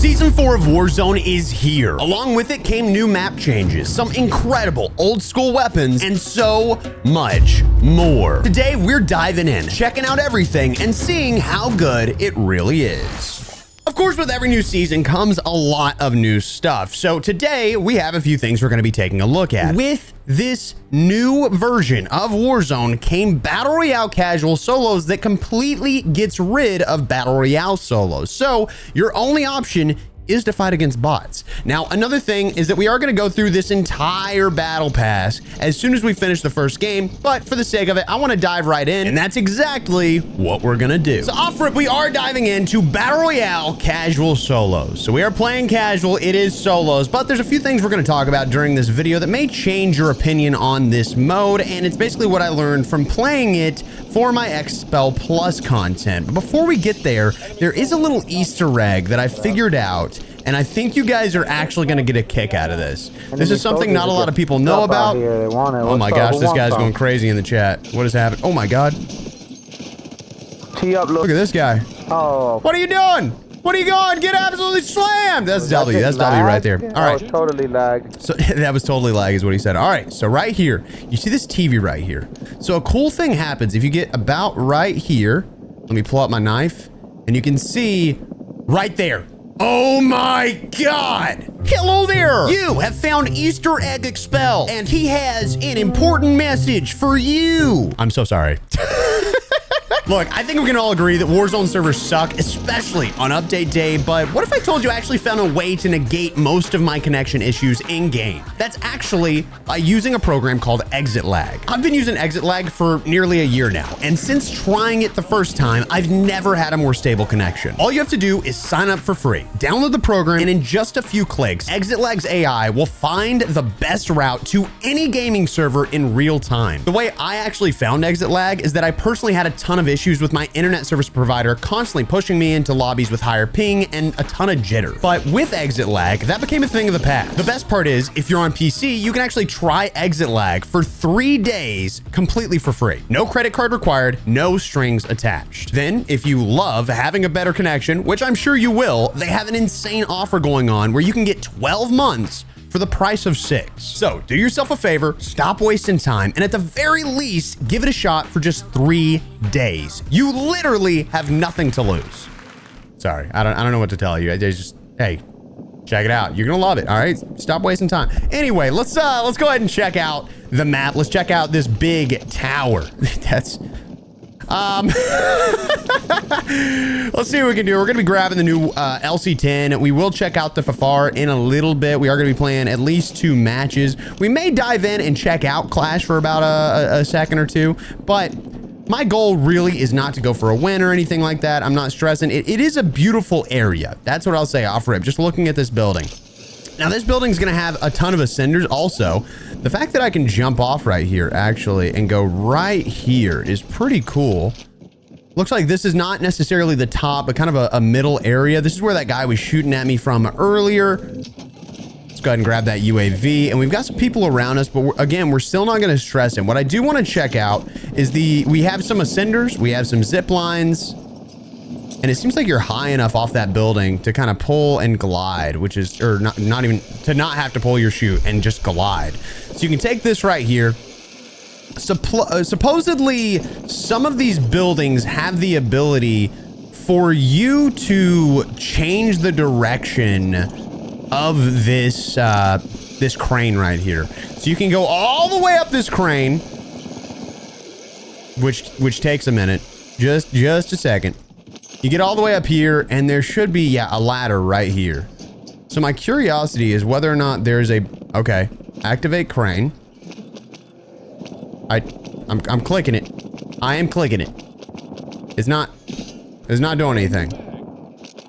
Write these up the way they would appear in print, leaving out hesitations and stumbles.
Season 4 of Warzone is here. Along with it came new map changes, some incredible old school weapons, and so much more. Today, we're diving in, checking out everything, and seeing how good it really is. Of course, with every new season comes a lot of new stuff. So today, we have a few things we're going to be taking a look at. With this new version of Warzone came Battle Royale casual solos that completely gets rid of Battle Royale solos. So your only option is to fight against bots. Now, another thing is that we are going to go through this entire battle pass as soon as we finish the first game, but for the sake of it, I want to dive right in, and that's exactly what we're going to do. So off rip, we are diving into Battle Royale casual solos. So we are playing casual, it is solos, but there's a few things we're going to talk about during this video that may change your opinion on this mode, and it's basically what I learned from playing it for my Expel Plus content. But before we get there, there is a little Easter egg that I figured out, and I think you guys are actually going to get a kick out of this. This is something not a lot of people know about. Oh my gosh, this guy's going crazy in the chat. What has happened? Oh my God. Look at this guy. Oh. What are you doing? What are you going? Get absolutely slammed. That's W. That's W right there. All right. That was totally lagged. So that was totally lag is what he said. All right. So right here, you see this TV right here. So a cool thing happens if you get about right here. Let me pull out my knife and you can see right there. Oh my God. Hello there. You have found Easter egg Expel and he has an important message for you. I'm so sorry. Look, I think we can all agree that Warzone servers suck, especially on update day, but what if I told you I actually found a way to negate most of my connection issues in-game? That's actually by using a program called Exit Lag. I've been using Exit Lag for nearly a year now, and since trying it the first time, I've never had a more stable connection. All you have to do is sign up for free, download the program, and in just a few clicks, Exit Lag's AI will find the best route to any gaming server in real time. The way I actually found Exit Lag is that I personally had a ton of issues with my internet service provider constantly pushing me into lobbies with higher ping and a ton of jitter. But with Exit Lag, that became a thing of the past. The best part is, if you're on PC, you can actually try Exit Lag for 3 days completely for free. No credit card required, no strings attached. Then, if you love having a better connection, which I'm sure you will, they have an insane offer going on where you can get 12 months for the price of 6. So do yourself a favor, stop wasting time, and at the very least, give it a shot for just 3 days. You literally have nothing to lose. Sorry, I don't know what to tell you. I just, hey, check it out. You're gonna love it. All right, stop wasting time. Anyway, let's go ahead and check out the map. Let's check out this big tower. That's let's see what we can do. We're going to be grabbing the new LC10. We will check out the FFAR in a little bit. We are going to be playing at least 2 matches. We may dive in and check out Clash for about a second or two, but my goal really is not to go for a win or anything like that. I'm not stressing. It is a beautiful area. That's what I'll say off rip, just looking at this building. Now, this building is going to have a ton of ascenders. Also, the fact that I can jump off right here, actually, and go right here is pretty cool. Looks like this is not necessarily the top, but kind of a middle area. This is where that guy was shooting at me from earlier. Let's go ahead and grab that UAV. And we've got some people around us, but again, we're still not going to stress him. What I do want to check out is we have some ascenders. We have some zip lines. And it seems like you're high enough off that building to kind of pull and glide, which is, or not even, to not have to pull your chute and just glide. So you can take this right here. Supposedly, some of these buildings have the ability for you to change the direction of this, this crane right here. So you can go all the way up this crane, which takes a minute, just a second. You get all the way up here and there should be, yeah, a ladder right here. So my curiosity is whether or not there's a, okay, activate crane. I'm clicking it. I am clicking it. It's not doing anything.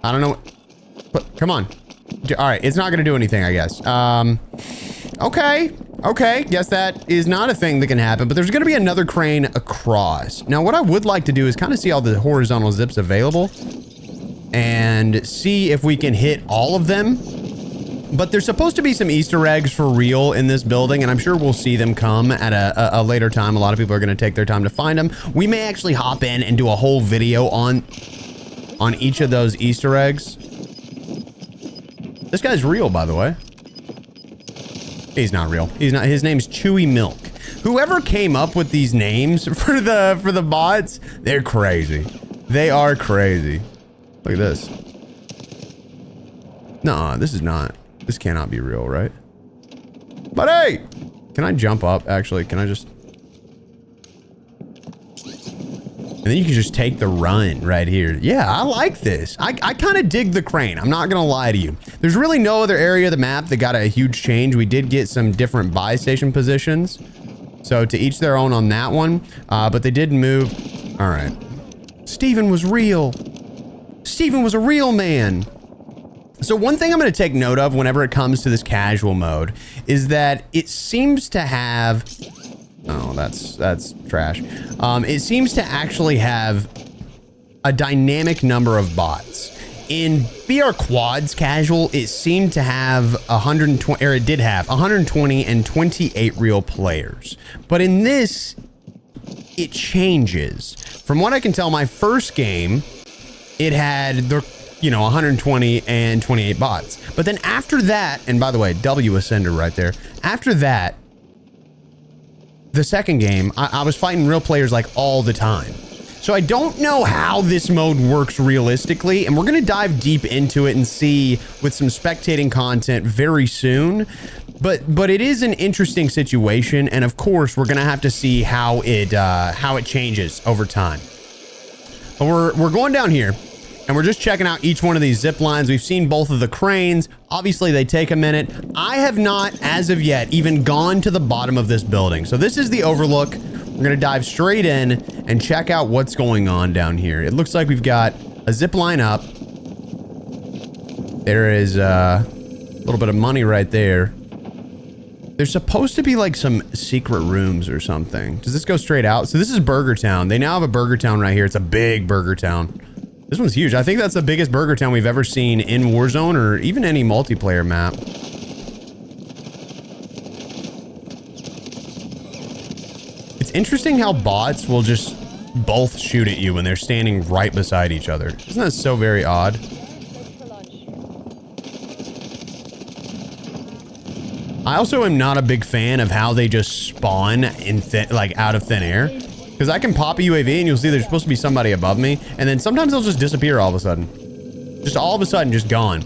I don't know. But come on. All right. It's not going to do anything, I guess. Okay. Okay. Guess that is not a thing that can happen, but there's going to be another crane across. Now, what I would like to do is kind of see all the horizontal zips available and see if we can hit all of them. But there's supposed to be some Easter eggs for real in this building, and I'm sure we'll see them come at a later time. A lot of people are going to take their time to find them. We may actually hop in and do a whole video on each of those Easter eggs. This guy's real, by the way. He's not real. He's not. His name's Chewy Milk. Whoever came up with these names for the bots, they're crazy. They are crazy. Look at this. Nuh-uh, this is not. This cannot be real, right? But hey, can I jump up? Actually, can I just? And then you can just take the run right here. Yeah, I like this. I kind of dig the crane. I'm not gonna lie to you. There's really no other area of the map that got a huge change. We did get some different buy station positions. So to each their own on that one. But they did move. All right. Steven was real. Steven was a real man. So one thing I'm going to take note of whenever it comes to this casual mode is that it seems to have... Oh, that's trash. It seems to actually have a dynamic number of bots. In BR Quads casual, it seemed to have 120, or it did have 120 and 28 real players. But in this, it changes. From what I can tell, my first game, it had the 120 and 28 bots. But then after that, and by the way, W Ascender right there. After that, the second game, I was fighting real players like all the time. So I don't know how this mode works realistically, and we're going to dive deep into it and see with some spectating content very soon. But it is an interesting situation, and of course we're going to have to see how it changes over time. But we're going down here, and we're just checking out each one of these zip lines. We've seen both of the cranes. Obviously, they take a minute. I have not, as of yet, even gone to the bottom of this building. So this is the Overlook. We're going to dive straight in and check out what's going on down here. It looks like we've got a zip line up. There is a little bit of money right there. There's supposed to be like some secret rooms or something. Does this go straight out? So this is Burger Town. They now have a Burger Town right here. It's a big Burger Town. This one's huge. I think that's the biggest Burger Town we've ever seen in Warzone or even any multiplayer map. It's interesting how bots will just both shoot at you when they're standing right beside each other. Isn't that so very odd? I also am not a big fan of how they just spawn in like out of thin air. Because I can pop a UAV and you'll see there's supposed to be somebody above me. And then sometimes they'll just disappear all of a sudden. Just all of a sudden, just gone.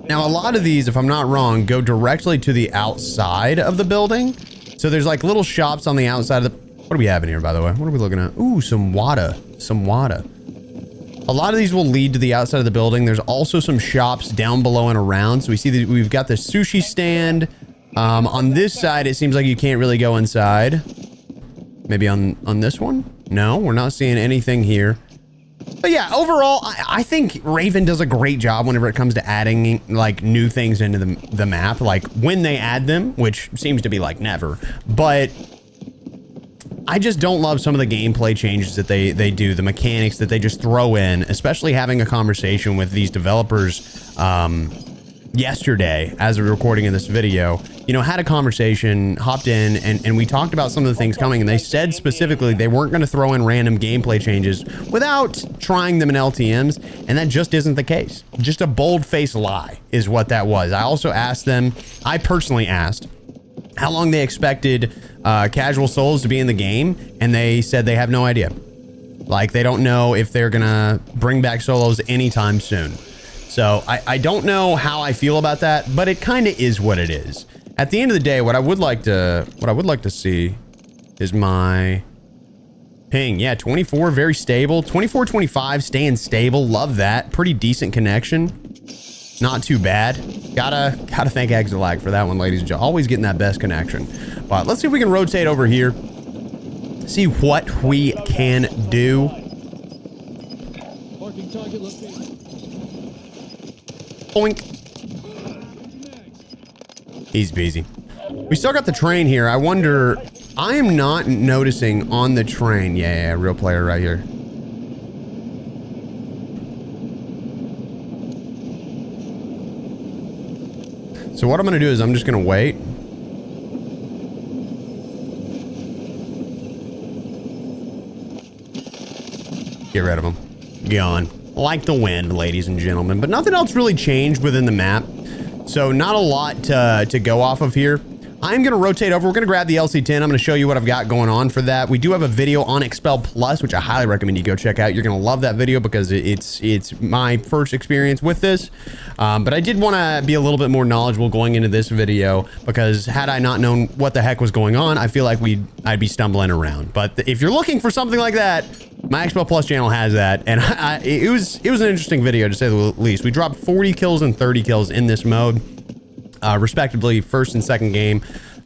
Now, a lot of these, if I'm not wrong, go directly to the outside of the building. So there's like little shops on the outside of the... What do we have in here, by the way? What are we looking at? Ooh, some WADA. Some WADA. A lot of these will lead to the outside of the building. There's also some shops down below and around. So we see that we've got the sushi stand. On this side, it seems like you can't really go inside. Maybe on this one? No, we're not seeing anything here. But yeah, overall, I think Raven does a great job whenever it comes to adding like new things into the map, like when they add them, which seems to be like never. But I just don't love some of the gameplay changes that they do, the mechanics that they just throw in, especially having a conversation with these developers yesterday as we're recording in this video. Had a conversation, hopped in, and we talked about some of the things coming, and they said specifically they weren't going to throw in random gameplay changes without trying them in LTMs, and that just isn't the case. Just a bold-faced lie is what that was. I also asked them, I personally asked, how long they expected casual souls to be in the game, and they said they have no idea. Like, they don't know if they're gonna bring back solos anytime soon. So I don't know how I feel about that, but it kind of is what it is. At the end of the day, what I would like to see is my ping. Yeah, 24, very stable. 24, 25, staying stable. Love that. Pretty decent connection. Not too bad. Gotta thank Exelag for that one, ladies and gentlemen. Always getting that best connection. But let's see if we can rotate over here. See what we can do. Boink. He's busy. We still got the train here. I wonder, I am not noticing on the train. Yeah, real player right here. So what I'm going to do is I'm just going to wait. Get rid of him. Gone. like the wind, ladies and gentlemen. But nothing else really changed within the map. So not a lot to go off of here. I'm going to rotate over. We're going to grab the LC10. I'm going to show you what I've got going on for that. We do have a video on Expel Plus, which I highly recommend you go check out. You're going to love that video because it's my first experience with this. But I did want to be a little bit more knowledgeable going into this video because had I not known what the heck was going on, I feel like I'd be stumbling around. But if you're looking for something like that, my Expel Plus channel has that. And it was an interesting video to say the least. We dropped 40 kills and 30 kills in this mode. Respectively, first and second game,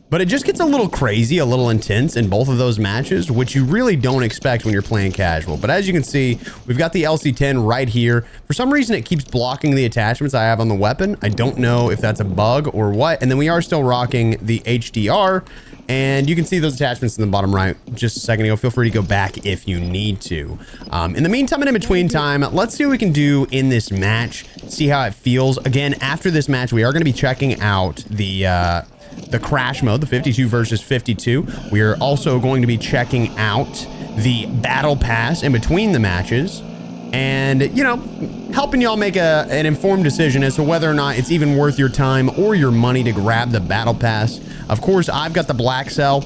but it just gets a little crazy, a little intense in both of those matches, which you really don't expect when you're playing casual. But as you can see, we've got the LC10 right here. For some reason, it keeps blocking the attachments I have on the weapon. I don't know if that's a bug or what. And then we are still rocking the HDR, and you can see those attachments in the bottom right just a second ago. Feel free to go back if you need to. In the meantime and in between time, let's see what we can do in this match, see how it feels. Again, after this match, we are going to be checking out the crash mode, the 52 versus 52. We are also going to be checking out the battle pass in between the matches and, you know, helping y'all make an informed decision as to whether or not it's even worth your time or your money to grab the battle pass. Of course, I've got the black cell,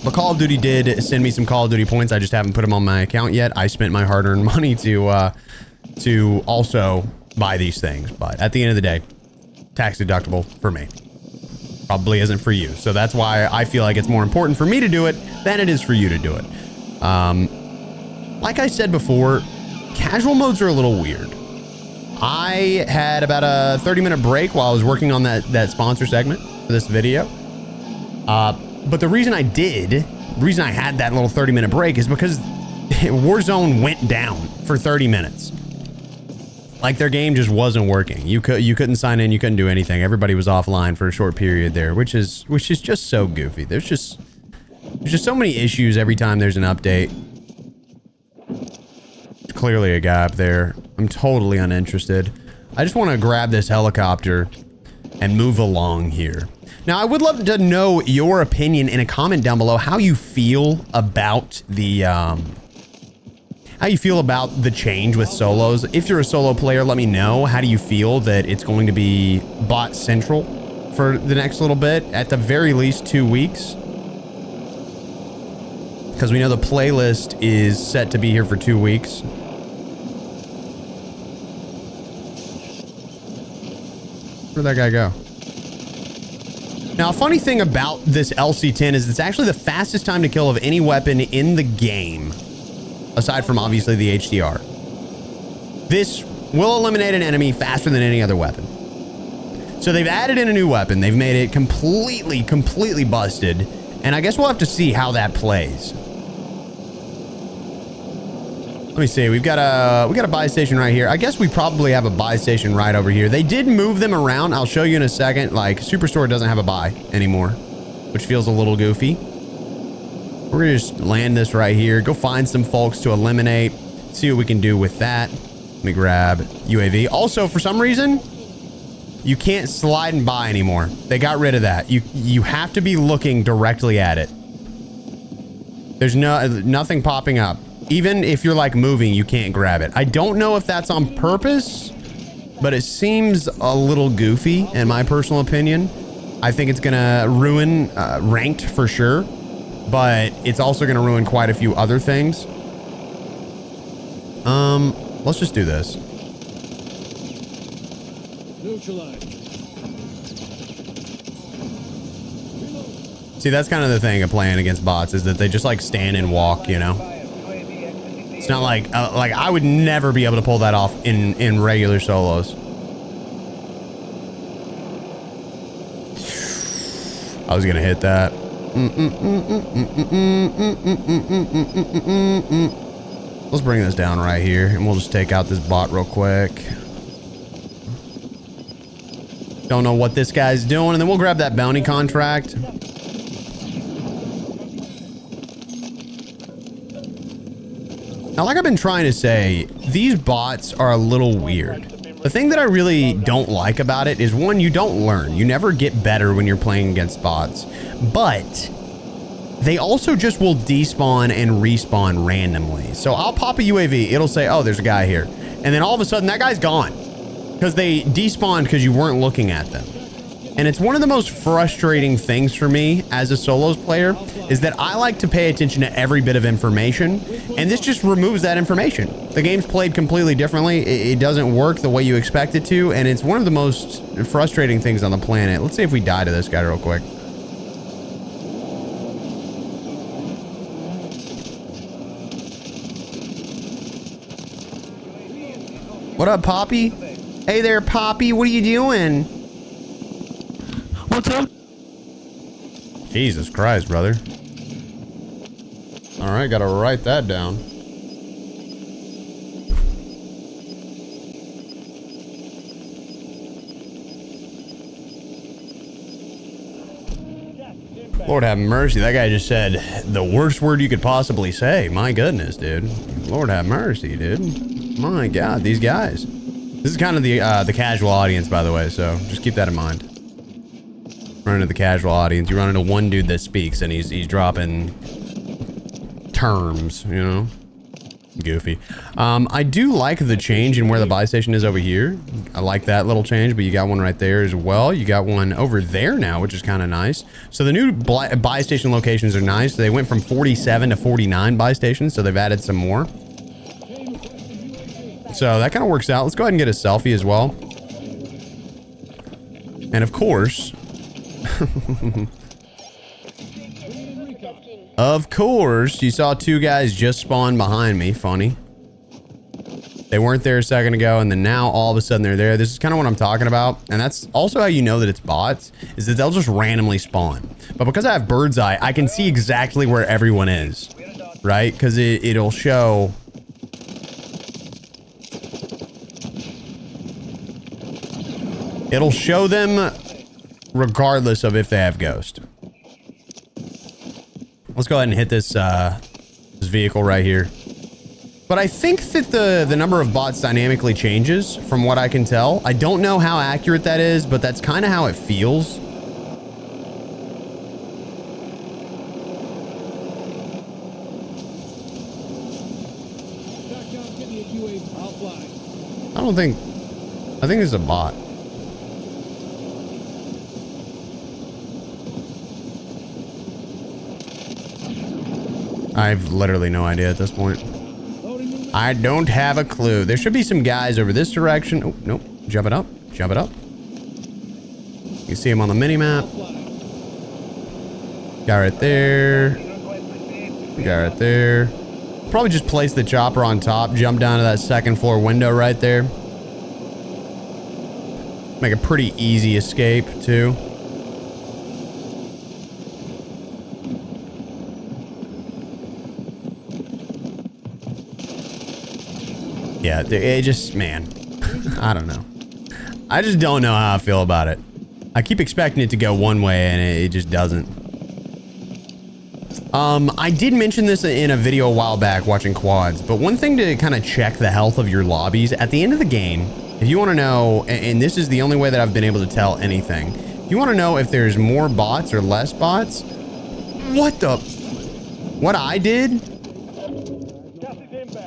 but Call of Duty did send me some Call of Duty points. I just haven't put them on my account yet. I spent my hard-earned money to also buy these things, but at the end of the day, tax deductible for me. Probably isn't for you. So that's why I feel like it's more important for me to do it than it is for you to do it. Like I said before, casual modes are a little weird. I had about a 30-minute break while I was working on that sponsor segment for this video. But the reason I had that little 30-minute break is because Warzone went down for 30 minutes. Like their game just wasn't working. You couldn't sign in, you couldn't do anything. Everybody was offline for a short period there, which is just so goofy. There's just so many issues every time there's an update. There's clearly a guy up there. I'm totally uninterested. I just want to grab this helicopter and move along here. Now, I would love to know your opinion in a comment down below how you feel about the change with solos. If you're a solo player, let me know. How do you feel that it's going to be bot central for the next little bit? At the very least 2 weeks. Because we know the playlist is set to be here for 2 weeks. Where'd that guy go? Now, a funny thing about this LC10 is it's actually the fastest time to kill of any weapon in the game. Aside from, obviously, the HDR. This will eliminate an enemy faster than any other weapon. So they've added in a new weapon. They've made it completely busted. And I guess we'll have to see how that plays. Let me see. We got a buy station right here. I guess we probably have a buy station right over here. They did move them around. I'll show you in a second. Like, Superstore doesn't have a buy anymore, which feels a little goofy. We're gonna just land this right here. Go find some folks to eliminate. See what we can do with that. Let me grab UAV. Also, for some reason, you can't slide and buy anymore. They got rid of that. You have to be looking directly at it. There's nothing popping up. Even if you're like moving, you can't grab it. I don't know if that's on purpose, but it seems a little goofy in my personal opinion. I think it's gonna ruin ranked for sure. But it's also going to ruin quite a few other things. Let's just do this. See, that's kind of the thing of playing against bots is that they just like stand and walk, you know? It's not like I would never be able to pull that off in regular solos. I was going to hit that. Let's bring this down right here and we'll just take out this bot real quick. Don't know what this guy's doing, and then we'll grab that bounty contract. Now, like I've been trying to say, these bots are a little weird. The thing that I really don't like about it is, one, you don't learn. You never get better when you're playing against bots. But they also just will despawn and respawn randomly. So I'll pop a UAV. It'll say, oh, there's a guy here. And then all of a sudden that guy's gone because they despawned because you weren't looking at them. And it's one of the most frustrating things for me as a solos player is that I like to pay attention to every bit of information, and this just removes that information. The game's played completely differently. It doesn't work the way you expect it to, and it's one of the most frustrating things on the planet. Let's see if we die to this guy real quick. What up, Poppy? Hey there, Poppy. What are you doing? What's up? Jesus Christ, brother. All right, gotta write that down. Lord have mercy. That guy just said the worst word you could possibly say. My goodness, dude. Lord have mercy, dude. My God, these guys. This is kind of the casual audience, by the way, so just keep that in mind. Run into the casual audience. You run into one dude that speaks, and he's dropping terms, you know? Goofy. I do like the change in where the buy station is over here. I like that little change, but you got one right there as well. You got one over there now, which is kind of nice. So the new buy station locations are nice. They went from 47 to 49 buy stations, so they've added some more. So that kind of works out. Let's go ahead and get a selfie as well. And of course... Of course, you saw two guys just spawn behind me. Funny. They weren't there a second ago, and then now all of a sudden they're there. This is kind of what I'm talking about, and that's also how you know that it's bots, is that they'll just randomly spawn. But because I have bird's eye, I can see exactly where everyone is, right? Because it'll show... It'll show them regardless of if they have ghost. Let's go ahead and hit this vehicle right here. But I think that the number of bots dynamically changes from what I can tell. I don't know how accurate that is, but that's kind of how it feels. I think it's a bot. I have literally no idea at this point. I don't have a clue. There should be some guys over this direction. Oh, nope. Jump it up. Jump it up. You can see him on the mini-map. Guy right there. Guy right there. Probably just place the chopper on top. Jump down to that second floor window right there. Make a pretty easy escape, too. Yeah, it just, man, I don't know. I just don't know how I feel about it. I keep expecting it to go one way and it just doesn't. I did mention this in a video a while back watching quads, but one thing to kind of check the health of your lobbies at the end of the game, if you want to know, and this is the only way that I've been able to tell anything, if you want to know if there's more bots or less bots, what I did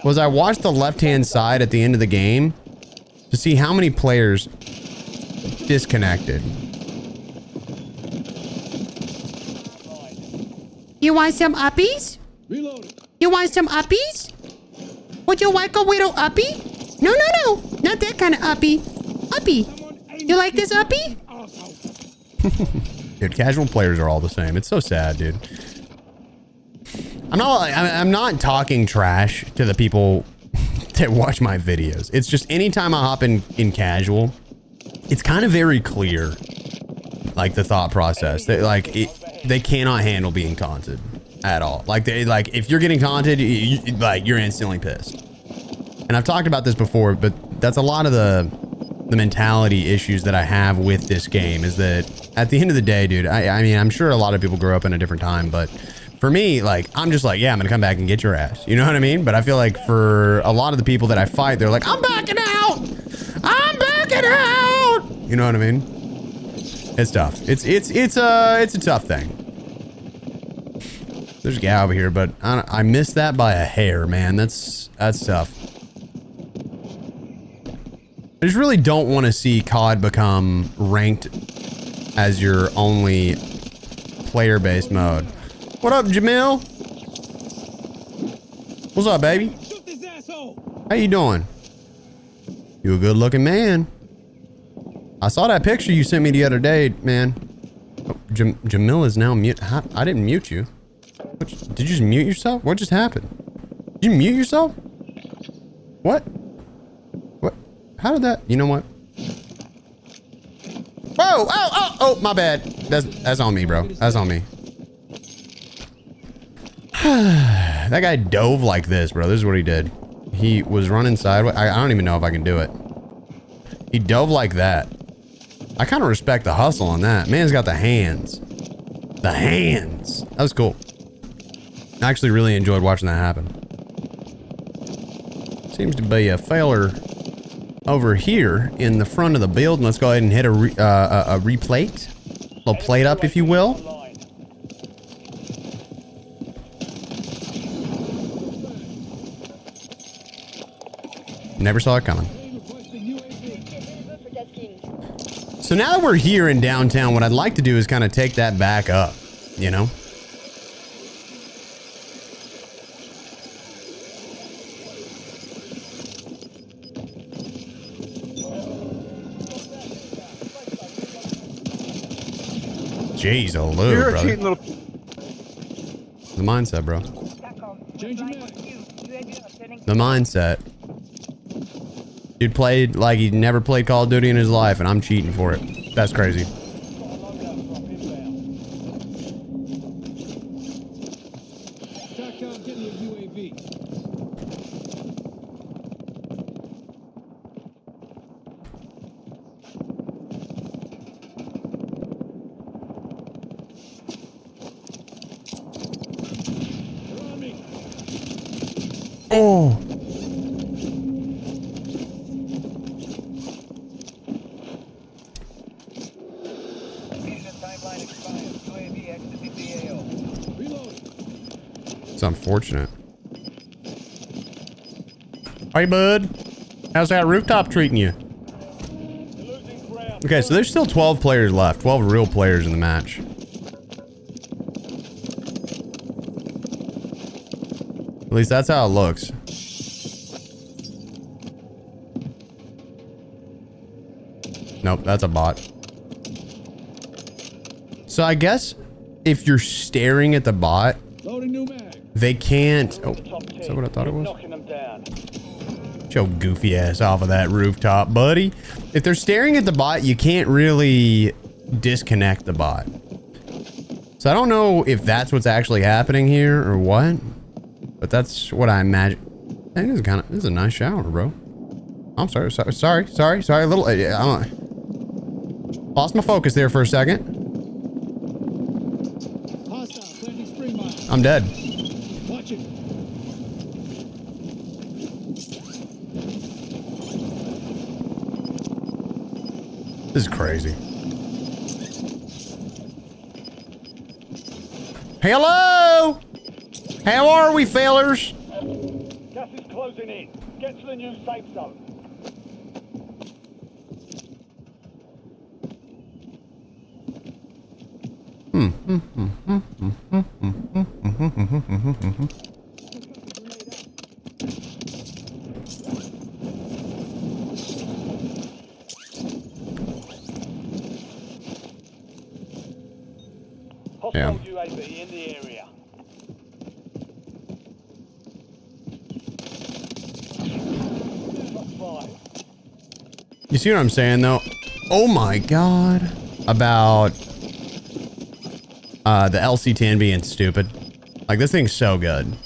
was I watched the left-hand side at the end of the game to see how many players disconnected. You want some uppies? You want some uppies? Would you like a little uppie? No, not that kind of uppie. Uppie. You like this uppie? Dude, casual players are all the same. It's so sad, dude. I'm not talking trash to the people that watch my videos. It's just anytime I hop in casual, it's kind of very clear, like the thought process that they cannot handle being taunted at all. Like if you're getting taunted, you're instantly pissed. And I've talked about this before, but that's a lot of the mentality issues that I have with this game, is that at the end of the day, dude, I mean, I'm sure a lot of people grew up in a different time, but for me, like, I'm just like, yeah, I'm gonna come back and get your ass. You know what I mean? But I feel like for a lot of the people that I fight, they're like, I'm backing out! I'm backing out! You know what I mean? It's tough. It's a tough thing. There's a guy over here, but I missed that by a hair, man. That's tough. I just really don't want to see COD become ranked as your only player-based mode. What up, Jamil? What's up, baby? How you doing? You a good-looking man. I saw that picture you sent me the other day, man. Oh, Jamil is now mute. I didn't mute you. Did you just mute yourself? What just happened? Did you mute yourself? What? What? How did that? You know what? Whoa! Oh! My bad. That's on me, bro. That's on me. That guy dove like this, bro. This is what he did. He was running sideways. I don't even know if I can do it. He dove like that. I kind of respect the hustle on that. Man's got the hands. The hands. That was cool. I actually really enjoyed watching that happen. Seems to be a failure over here in the front of the building. Let's go ahead and hit a replate. A little plate up, if you will. Never saw it coming. So now that we're here in downtown, what I'd like to do is kind of take that back up, you know? Jeez, oh, Lou, You're a brother. cheating little... The mindset, bro. The mindset. Dude played like he never played Call of Duty in his life, and I'm cheating for it. That's crazy. Oh. It's unfortunate. Hey, bud. How's that rooftop treating you? Okay, so there's still 12 players left. 12 real players in the match. At least that's how it looks. Nope, that's a bot. So I guess if you're staring at the bot, they can't... Oh, is that what I thought it was? Get your goofy ass off of that rooftop, buddy. If they're staring at the bot, you can't really disconnect the bot. So I don't know if that's what's actually happening here or what. But that's what I imagine. Hey, this is a nice shower, bro. I'm sorry. A little. I lost my focus there for a second. I'm dead. Watch it. This is crazy. Hello. How are we, fellers? Gas is closing in. Get to the new safe zone. Yeah. UAV in the area. You see what I'm saying, though? Oh my god. About the LC10 being stupid. Like, this thing's so good.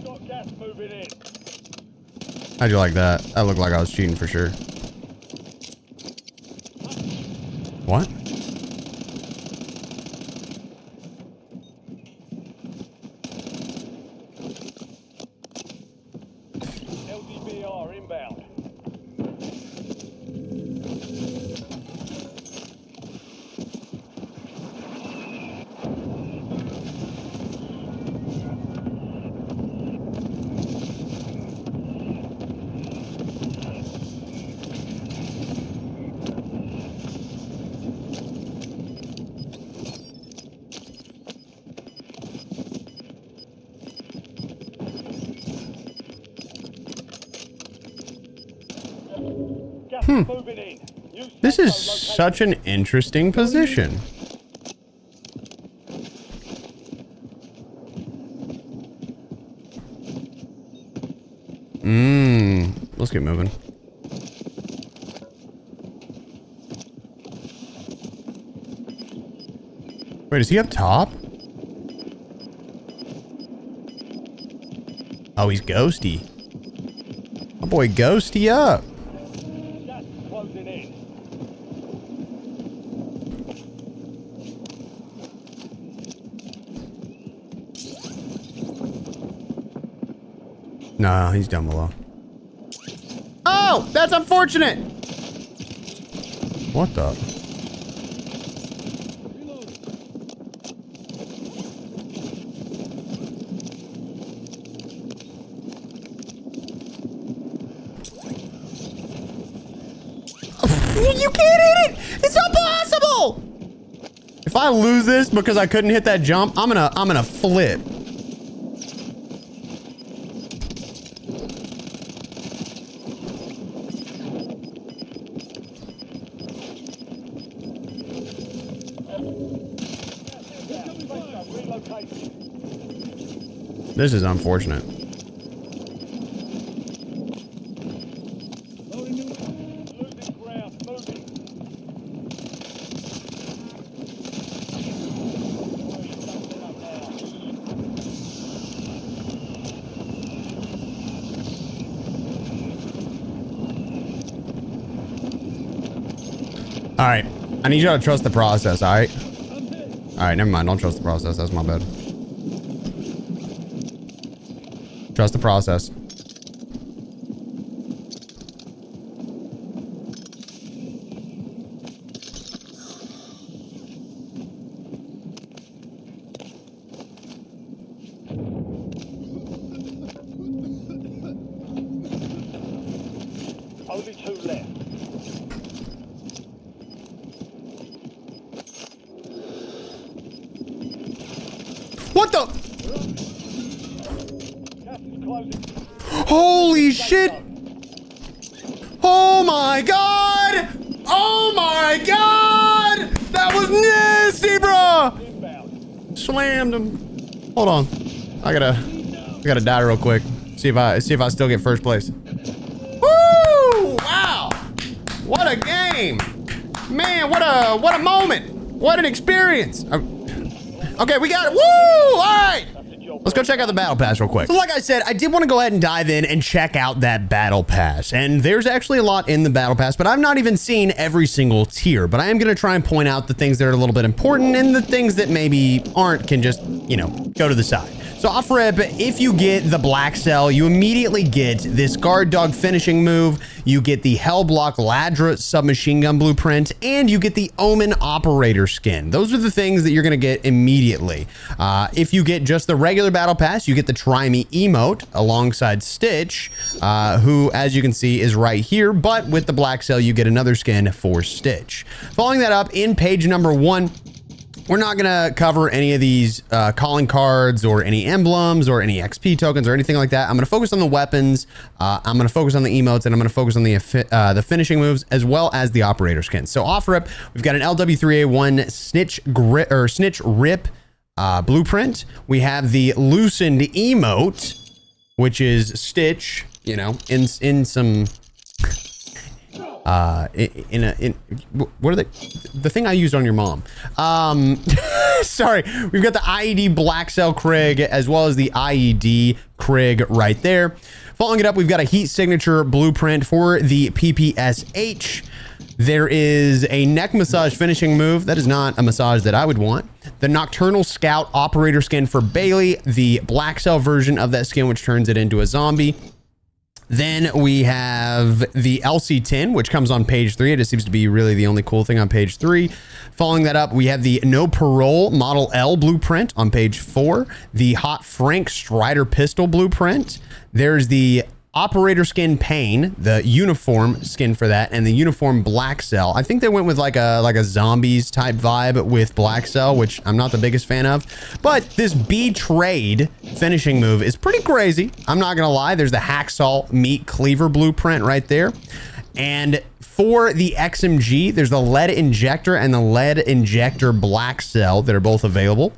Got gas moving in. How'd you like that? That looked like I was cheating for sure. What? LDBR inbound. Gas is moving in. New This safe is zone located. such an interesting position. Let's get moving. Wait, is he up top? Oh, he's ghosty. My boy ghosty up. Gas is closing in. Nah, he's down below. Oh, that's unfortunate. What the? You can't hit it! It's impossible! If I lose this because I couldn't hit that jump, I'm gonna flip. This is unfortunate. Losing ground. Moving. All right, I need y'all to trust the process, all right? All right, never mind. Don't trust the process. That's my bad. Trust the process. Only 2 left. What the? Gas is closing. Holy shit! Oh my god! Oh my god! That was nasty, bro! Inbound. Slammed him. Hold on. I gotta die real quick. See if I still get first place. Woo! Wow! What a game! Man, what a moment! What an experience! Okay, we got it. Woo! All right. Let's go check out the battle pass real quick. So like I said, I did want to go ahead and dive in and check out that battle pass. And there's actually a lot in the battle pass, but I've not even seen every single tier. But I am going to try and point out the things that are a little bit important and the things that maybe aren't can just, you know, go to the side. So off rip, if you get the black cell, you immediately get this guard dog finishing move. You get the Hellblock Ladra submachine gun blueprint, and you get the Omen operator skin. Those are the things that you're going to get immediately. If you get just the regular battle pass, you get the Try Me emote alongside Stitch, who, as you can see, is right here. But with the black cell, you get another skin for Stitch. Following that up in page number 1, we're not going to cover any of these calling cards or any emblems or any XP tokens or anything like that. I'm going to focus on the weapons. I'm going to focus on the emotes, and I'm going to focus on the finishing moves as well as the operator skins. So off rip, we've got an LW3A1 snitch rip blueprint. We have the loosened emote, which is Stitch, you know, in some what are the thing I used on your mom. Sorry, we've got the IED Black Cell Krig as well as the IED Krig right there. Following it up, we've got a heat signature blueprint for the PPSH. There is a neck massage finishing move. That is not a massage that I would want. The Nocturnal Scout operator skin for Bailey, the Black Cell version of that skin, which turns it into a zombie. Then we have the LC10, which comes on page 3. It just seems to be really the only cool thing on page 3. Following that up, we have the No Parole Model L blueprint on page 4. The Hot Frank Strider pistol blueprint. There's the operator skin Pain, the uniform skin for that, and the uniform Black Cell. I think they went with like a zombies type vibe with Black Cell, which I'm not the biggest fan of. But this B-Trade finishing move is pretty crazy. I'm not gonna lie. There's the Hacksaw Meat Cleaver blueprint right there. And for the XMG, there's the lead injector and the lead injector black cell that are both available.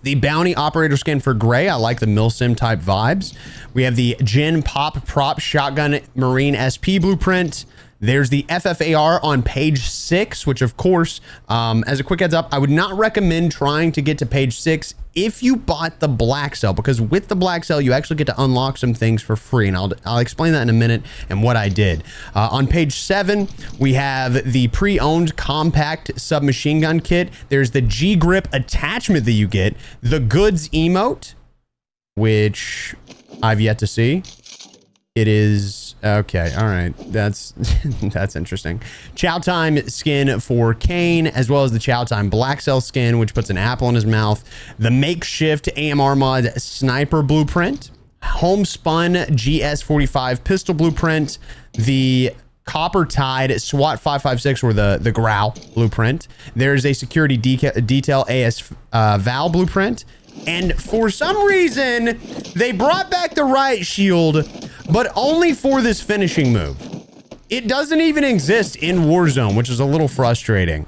The bounty operator skin for gray. I like the milsim type vibes. We have the Gin Pop Prop Shotgun Marine SP blueprint. There's the FFAR on page 6, which of course, as a quick heads up, I would not recommend trying to get to page 6 if you bought the black cell, because with the black cell, you actually get to unlock some things for free. And I'll explain that in a minute and what I did. On page 7, we have the pre-owned compact submachine gun kit. There's the G-grip attachment that you get, the goods emote, which I've yet to see. It is okay. All right, that's that's interesting. Chow Time skin for Kane, as well as the Chow Time Black Cell skin, which puts an apple in his mouth. The makeshift AMR mod sniper blueprint, homespun GS45 pistol blueprint, the Copper Tide SWAT 556 or the Growl blueprint. There's a security detail AS Val blueprint. And for some reason, they brought back the riot shield, but only for this finishing move. It doesn't even exist in Warzone, which is a little frustrating.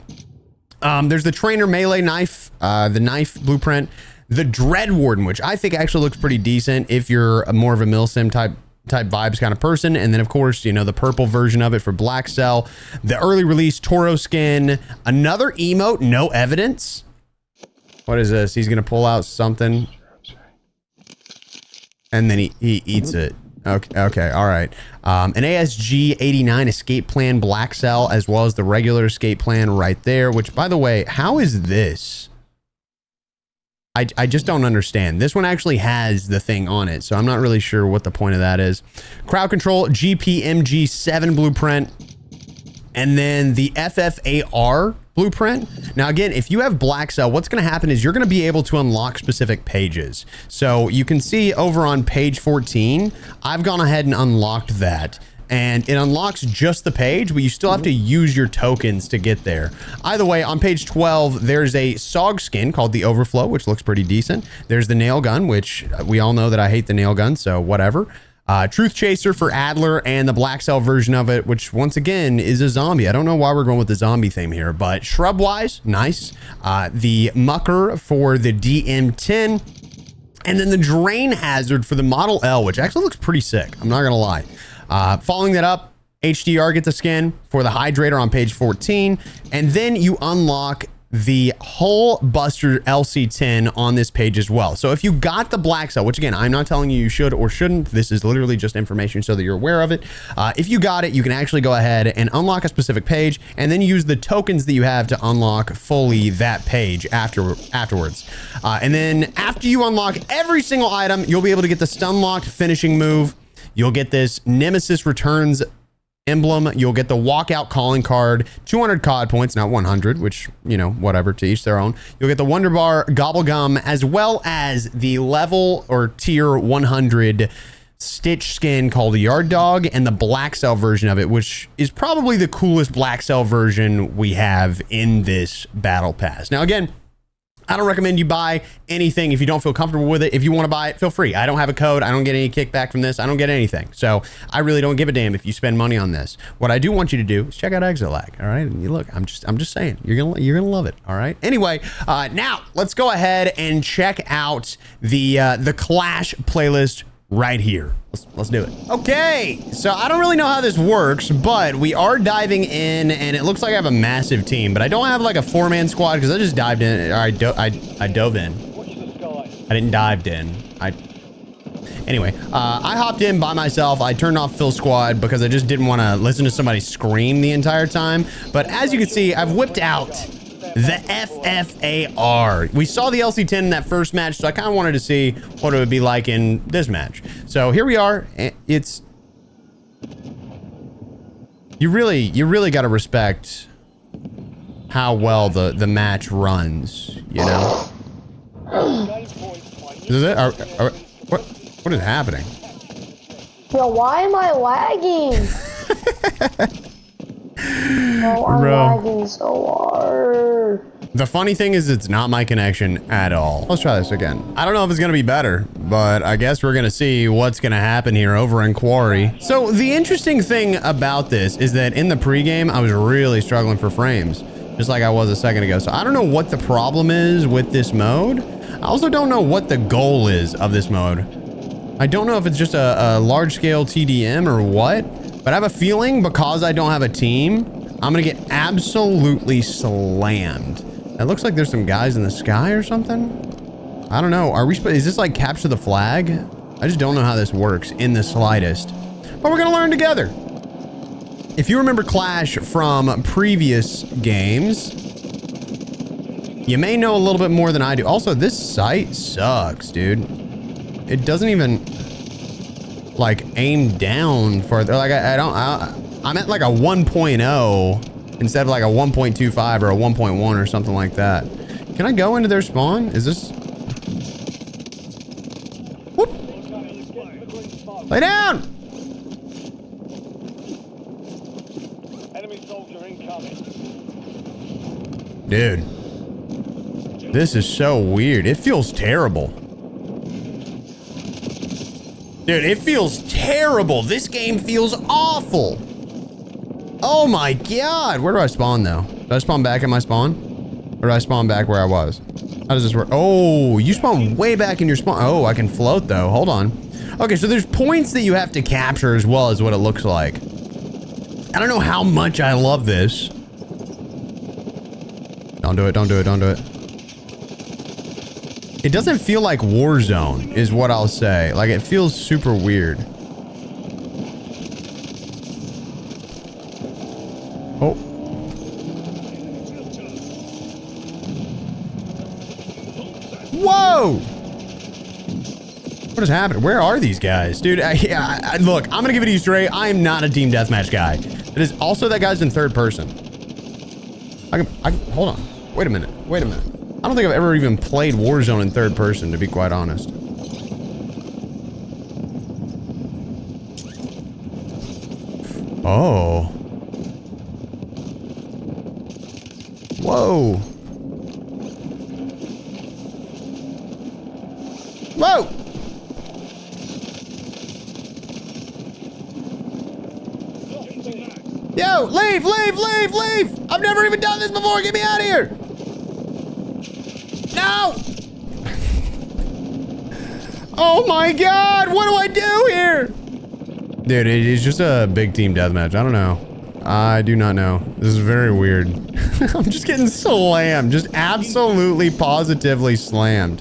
There's the trainer melee knife, the knife blueprint, the Dread Warden, which I think actually looks pretty decent if you're more of a milsim type vibes kind of person. And then of course, you know, the purple version of it for Black Cell, the early release Toro skin, another emote, no evidence. What is this? He's gonna pull out something, and then he eats it. Okay, all right. An ASG 89 escape plan black cell, as well as the regular escape plan right there. Which, by the way, how is this? I just don't understand. This one actually has the thing on it, so I'm not really sure what the point of that is. Crowd control GPMG7 blueprint, and then the FFAR blueprint. Now, again, if you have black cell, what's going to happen is you're going to be able to unlock specific pages. So you can see over on page 14, I've gone ahead and unlocked that. And it unlocks just the page, but you still have to use your tokens to get there. Either way, on page 12, there's a SOG skin called the Overflow, which looks pretty decent. There's the nail gun, which we all know that I hate the nail gun, so whatever. Truth Chaser for Adler, and the Black Cell version of it, which once again is a zombie. I don't know why we're going with the zombie theme here, but shrub-wise, nice. The Mucker for the DM10, and then the Drain Hazard for the Model L, which actually looks pretty sick. I'm not gonna lie. Following that up, HDR gets a skin for the Hydrator on page 14, and then you unlock the whole Buster LC10 on this page as well. So if you got the black cell, which again, I'm not telling you you should or shouldn't, this is literally just information so that you're aware of it. If you got it, you can actually go ahead and unlock a specific page and then use the tokens that you have to unlock fully that page afterwards. And then after you unlock every single item, you'll be able to get the stun locked finishing move. You'll get this Nemesis Returns emblem. You'll get the walkout calling card, 200 COD points, not 100, which, you know, whatever, to each their own. You'll get the Wonder Bar Gobblegum, as well as the level or tier 100 Stitch skin called the Yard Dog, and the Black Cell version of it, which is probably the coolest Black Cell version we have in this battle pass. Now, again, I don't recommend you buy anything if you don't feel comfortable with it. If you want to buy it, feel free. I don't have a code. I don't get any kickback from this. I don't get anything. So I really don't give a damn if you spend money on this. What I do want you to do is check out Exit Lag. All right. And you look, I'm just saying, you're gonna love it. All right. Anyway, now let's go ahead and check out the Clash playlist right here. Let's do it. Okay, so I don't really know how this works, but we are diving in, and it looks like I have a massive team, but I don't have like a 4-man squad because I just dived in. Or I dove in. Watch the sky. I didn't dived in. Anyway, I hopped in by myself. I turned off Phil squad because I just didn't want to listen to somebody scream the entire time. But as you can see, I've whipped out the FFAR. We saw the LC10 in that first match, so I kind of wanted to see what it would be like in this match. So here we are. It's you really got to respect how well the match runs. You know. Is it? What is happening? Yo, why am I lagging? No, I'm lagging so hard. The funny thing is it's not my connection at all. Let's try this again. I don't know if it's going to be better, but I guess we're going to see what's going to happen here over in Quarry. So the interesting thing about this is that in the pregame, I was really struggling for frames, just like I was a second ago. So I don't know what the problem is with this mode. I also don't know what the goal is of this mode. I don't know if it's just a large scale TDM or what, but I have a feeling because I don't have a team, I'm going to get absolutely slammed. It looks like there's some guys in the sky or something. I don't know. Are we is this like capture the flag? I just don't know how this works in the slightest, but we're going to learn together. If you remember Clash from previous games, you may know a little bit more than I do. Also, this site sucks, dude. It doesn't even like aim down farther. Like I'm at like a 1.0 instead of like a 1.25 or a 1.1 or something like that. Can I go into their spawn? Is this? Whoop. Lay down. Enemy soldier incoming. Dude, this is so weird. It feels terrible. Dude, it feels terrible. This game feels awful. Oh my God. Where do I spawn though? Do I spawn back at my spawn? Or do I spawn back where I was? How does this work? Oh, you spawn way back in your spawn. Oh, I can float though. Hold on. Okay, so there's points that you have to capture as well as what it looks like. I don't know how much I love this. Don't do it. Don't do it. Don't do it. It doesn't feel like Warzone is what I'll say. Like it feels super weird. Oh. Whoa! What is happening? Where are these guys? Dude, look, I'm gonna give it to you straight. I am not a team deathmatch guy. It is also that guy's in third person. Hold on. Wait a minute. Wait a minute. I don't think I've ever even played Warzone in third person, to be quite honest. Oh. Whoa. Whoa. Yo, leave, leave, leave, leave. I've never even done this before. Get me out of here. No. Oh my God. What do I do here? Dude, it is just a big team deathmatch. I don't know. I do not know. This is very weird. I'm just getting slammed. Just absolutely, positively slammed.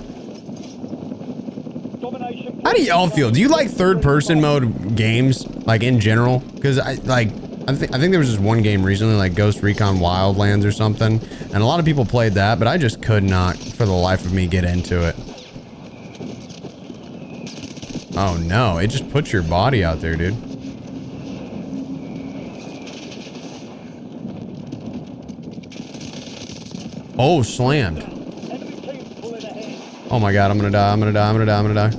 How do y'all feel? Do you like third-person mode games, like in general? Because I think there was just one game recently, like Ghost Recon Wildlands or something, and a lot of people played that, but I just could not, for the life of me, get into it. Oh no! It just puts your body out there, dude. Oh, slammed. Oh my God, I'm gonna die, I'm gonna die, I'm gonna die, I'm gonna die.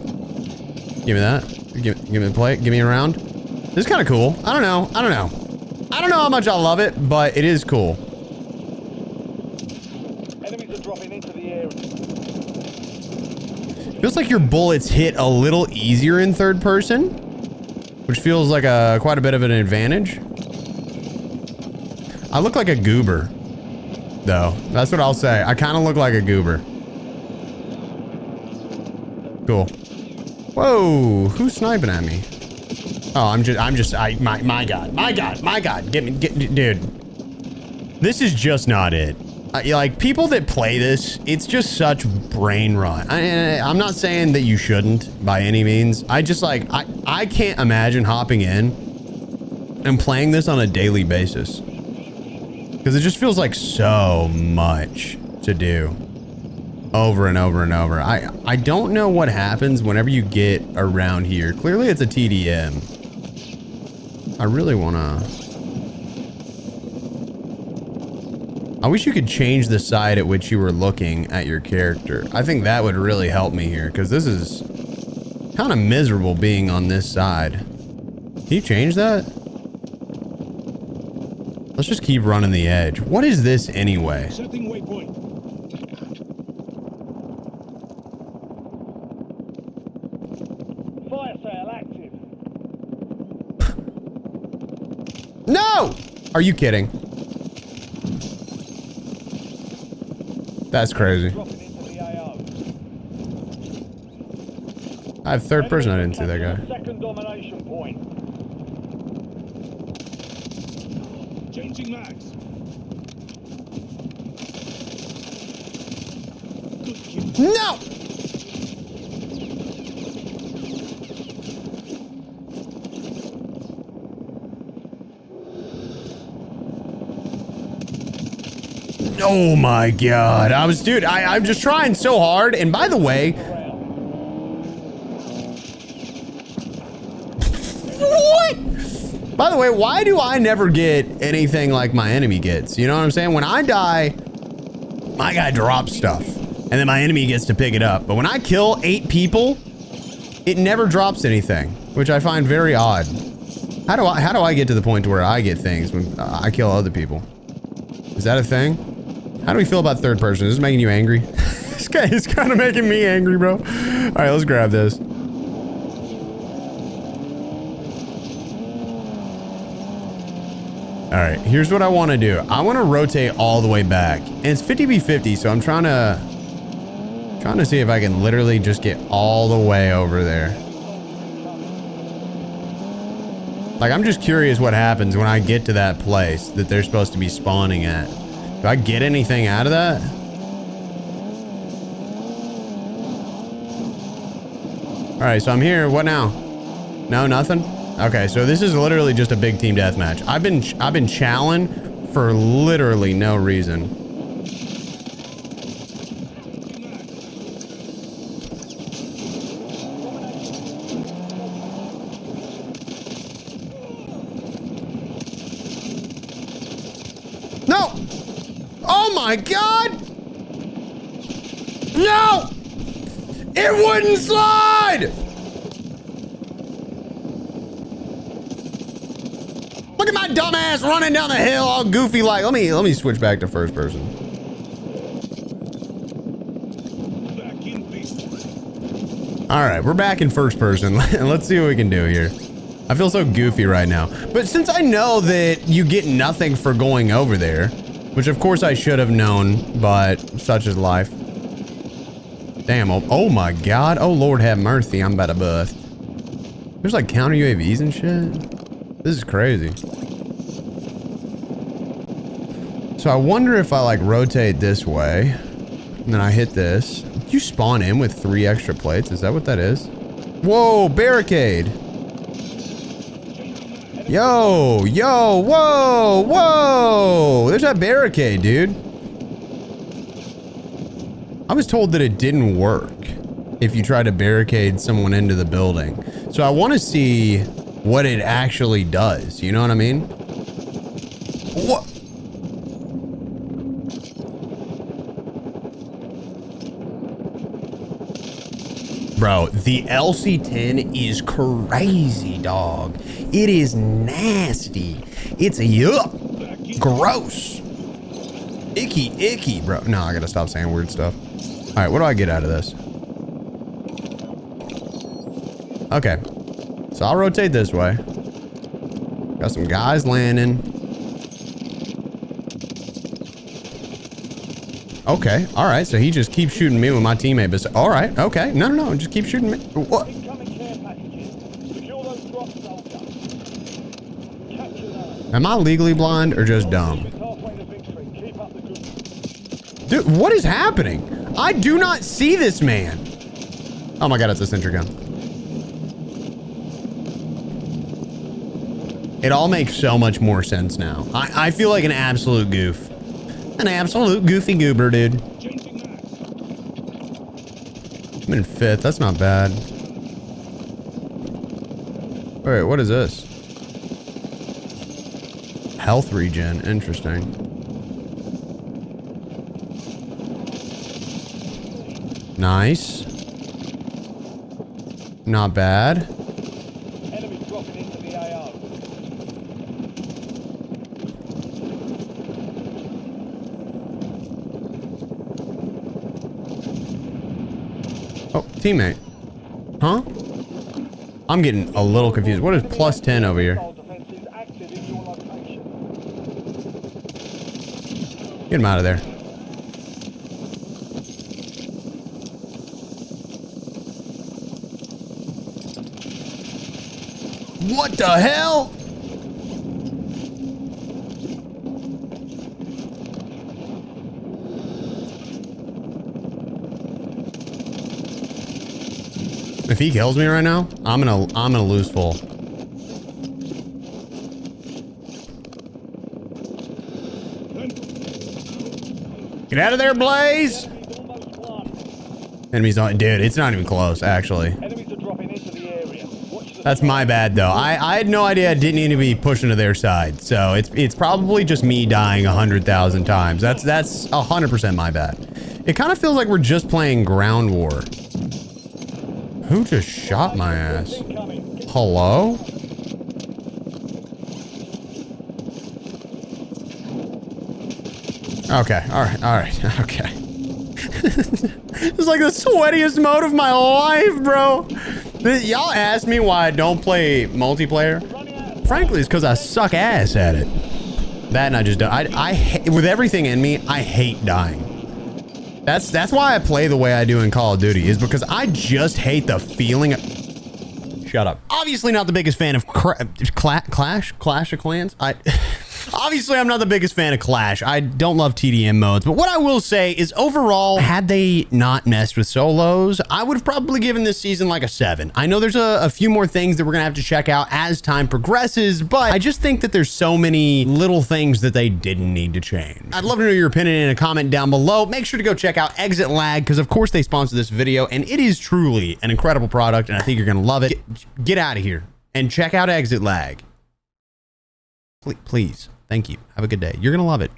Give me that. Give me the plate, give me a round. This is kind of cool. I don't know, I don't know. I don't know how much I love it, but it is cool. Enemies are dropping into the area. Feels like your bullets hit a little easier in third person, which feels like quite a bit of an advantage. I look like a goober, though. That's what I'll say. I kind of look like a goober. Cool. Whoa, who's sniping at me? Oh, my God. Dude. This is just not it. Like, people that play this, it's just such brain rot. I'm not saying that you shouldn't by any means. I just like, I can't imagine hopping in and playing this on a daily basis. Because it just feels like so much to do over and over and over. I don't know what happens whenever you get around here. Clearly it's a TDM. I really wanna... I wish you could change the side at which you were looking at your character. I think that would really help me here, because this is kind of miserable being on this side. Can you change that? Let's just keep running the edge. What is this anyway? Setting waypoint. Are you kidding? That's crazy. Dropping into the AO. I have third person. I didn't see that guy. Second domination point. Changing mags. No! Oh my god. Dude, I'm just trying so hard. And by the way, what? By the way, why do I never get anything like my enemy gets? You know what I'm saying? When I die, my guy drops stuff and then my enemy gets to pick it up. But when I kill 8 people, it never drops anything, which I find very odd. How do I get to the point to where I get things when I kill other people? Is that a thing? How do we feel about third person? Is this making you angry? This guy is kind of making me angry, bro. All right, let's grab this. All right, here's what I want to do. I want to rotate all the way back. And it's 50v50, so I'm trying to see if I can literally just get all the way over there. Like, I'm just curious what happens when I get to that place that they're supposed to be spawning at. Do I get anything out of that? All right, so I'm here. What now? No, nothing? Okay, so this is literally just a big team deathmatch. I've been challenged for literally no reason. No! Oh my god! No! It wouldn't slide! Look at my dumb ass running down the hill all goofy like. Let me switch back to first person. All right, we're back in first person. Let's see what we can do here. I feel so goofy right now. But since I know that you get nothing for going over there, which of course I should have known, but such is life. Damn, oh my god. Oh Lord have mercy, I'm about to bust. There's like counter UAVs and shit. This is crazy. So I wonder if I like rotate this way and then I hit this. You spawn in with 3 extra plates. Is that what that is? Whoa, barricade. Yo, whoa, whoa. There's that barricade, dude. I was told that it didn't work if you try to barricade someone into the building. So I want to see what it actually does. You know what I mean? What? Bro, the LC10 is crazy, dog. It is nasty. It's a yuck. Gross. Icky, bro. No, I gotta stop saying weird stuff. All right, what do I get out of this? Okay. So I'll rotate this way. Got some guys landing. Okay, all right. So he just keeps shooting me with my teammate. But all right, okay. No, just keep shooting me. What? Am I legally blind or just dumb? Dude, what is happening? I do not see this man. Oh my god, it's a sentry gun. It all makes so much more sense now. I feel like an absolute goof. An absolute goofy goober, dude. I'm in 5th. That's not bad. All right, what is this? Health regen. Interesting. Nice. Not bad. Enemy dropping into the AO. Oh, teammate. Huh? I'm getting a little confused. What is +10 over here? Get him out of there. What the hell? If he kills me right now, I'm gonna lose full. Get out of there, Blaze! Enemies on, dude, it's not even close, actually. Enemies are dropping into the area. Watch the That's my bad, though. I had no idea I didn't need to be pushing to their side. So it's probably just me dying 100,000 times. That's 100% my bad. It kind of feels like we're just playing ground war. Who just shot my ass? Hello? Okay, all right, okay. It's like the sweatiest mode of my life, bro. Y'all asked me why I don't play multiplayer. Frankly, it's because I suck ass at it. That and I just don't. With everything in me, I hate dying. That's why I play the way I do in Call of Duty, is because I just hate the feeling of... Shut up. Obviously not the biggest fan of Clash of Clans. Obviously, I'm not the biggest fan of Clash. I don't love TDM modes, but what I will say is overall, had they not messed with solos, I would have probably given this season like a 7. I know there's a few more things that we're gonna have to check out as time progresses, but I just think that there's so many little things that they didn't need to change. I'd love to know your opinion in a comment down below. Make sure to go check out Exit Lag, because of course they sponsor this video, and it is truly an incredible product, and I think you're gonna love it. Get out of here and check out Exit Lag. Please. Thank you. Have a good day. You're going to love it.